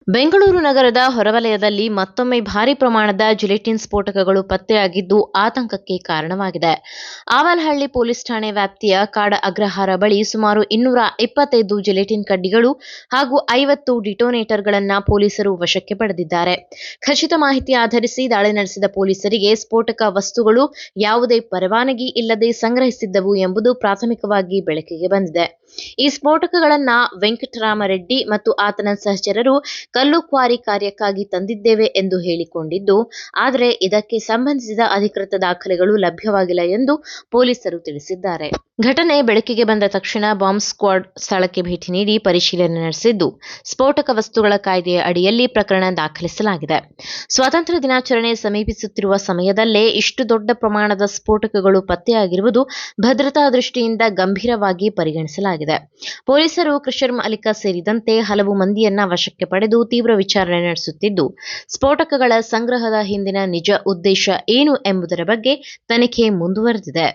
ಬೆಂಗಳೂರು ನಗರದ ಹೊರವಲಯದಲ್ಲಿ ಮತ್ತೊಮ್ಮೆ ಭಾರೀ ಪ್ರಮಾಣದ ಜಿಲೆಟಿನ್ ಸ್ಫೋಟಕಗಳು ಪತ್ತೆಯಾಗಿದ್ದು ಆತಂಕಕ್ಕೆ ಕಾರಣವಾಗಿದೆ. ಆವಲಹಳ್ಳಿ ಪೊಲೀಸ್ ಠಾಣೆ ವ್ಯಾಪ್ತಿಯ ಕಾಡ ಅಗ್ರಹಾರ ಬಳಿ ಸುಮಾರು 225 ಜಿಲೆಟಿನ್ ಕಡ್ಡಿಗಳು ಹಾಗೂ 50 ಡಿಟೋನೇಟರ್ಗಳನ್ನು ಪೊಲೀಸರು ವಶಕ್ಕೆ ಪಡೆದಿದ್ದಾರೆ. ಖಚಿತ ಮಾಹಿತಿ ಆಧರಿಸಿ ದಾಳಿ ನಡೆಸಿದ ಪೊಲೀಸರಿಗೆ ಸ್ಫೋಟಕ ವಸ್ತುಗಳು ಯಾವುದೇ ಪರವಾನಗಿ ಇಲ್ಲದೆ ಸಂಗ್ರಹಿಸಿದ್ದವು ಎಂಬುದು ಪ್ರಾಥಮಿಕವಾಗಿ ಬೆಳಕಿಗೆ ಬಂದಿದೆ. ಈ ಸ್ಫೋಟಕಗಳನ್ನು ವೆಂಕಟರಾಮರೆಡ್ಡಿ ಮತ್ತು ಆತನ ಸಹಚರರು ಕಲ್ಲು ಕ್ವಾರಿ ಕಾರ್ಯಕ್ಕಾಗಿ ತಂದಿದ್ದೇವೆ ಎಂದು ಹೇಳಿಕೊಂಡಿದ್ದು, ಆದರೆ ಇದಕ್ಕೆ ಸಂಬಂಧಿಸಿದ ಅಧಿಕೃತ ದಾಖಲೆಗಳು ಲಭ್ಯವಾಗಿಲ್ಲ ಎಂದು ಪೊಲೀಸರು ತಿಳಿಸಿದ್ದಾರೆ. ಘಟನೆ ಬೆಳಕಿಗೆ ಬಂದ ತಕ್ಷಣ ಬಾಂಬ್ ಸ್ಕ್ವಾಡ್ ಸ್ಥಳಕ್ಕೆ ಭೇಟಿ ನೀಡಿ ಪರಿಶೀಲನೆ ನಡೆಸಿದ್ದು, ಸ್ಫೋಟಕ ವಸ್ತುಗಳ ಕಾಯ್ದೆಯ ಅಡಿಯಲ್ಲಿ ಪ್ರಕರಣ ದಾಖಲಿಸಲಾಗಿದೆ. ಸ್ವಾತಂತ್ರ್ಯ ದಿನಾಚರಣೆ ಸಮೀಪಿಸುತ್ತಿರುವ ಸಮಯದಲ್ಲೇ ಇಷ್ಟು ದೊಡ್ಡ ಪ್ರಮಾಣದ ಸ್ಫೋಟಕಗಳು ಪತ್ತೆಯಾಗಿರುವುದು ಭದ್ರತಾ ದೃಷ್ಟಿಯಿಂದ ಗಂಭೀರವಾಗಿ ಪರಿಗಣಿಸಲಾಗಿದೆ. ಪೊಲೀಸರು ಕ್ರಿಷರ್ ಮಾಲೀಕ ಸೇರಿದಂತೆ ಹಲವು ಮಂದಿಯನ್ನ ವಶಕ್ಕೆ ಪಡೆದು ತೀವ್ರ ವಿಚಾರಣೆ ನಡೆಸುತ್ತಿದ್ದು, ಸ್ಫೋಟಕಗಳ ಸಂಗ್ರಹದ ಹಿಂದಿನ ನಿಜ ಉದ್ದೇಶ ಏನು ಎಂಬುದರ ಬಗ್ಗೆ ತನಿಖೆ ಮುಂದುವರೆದಿದೆ.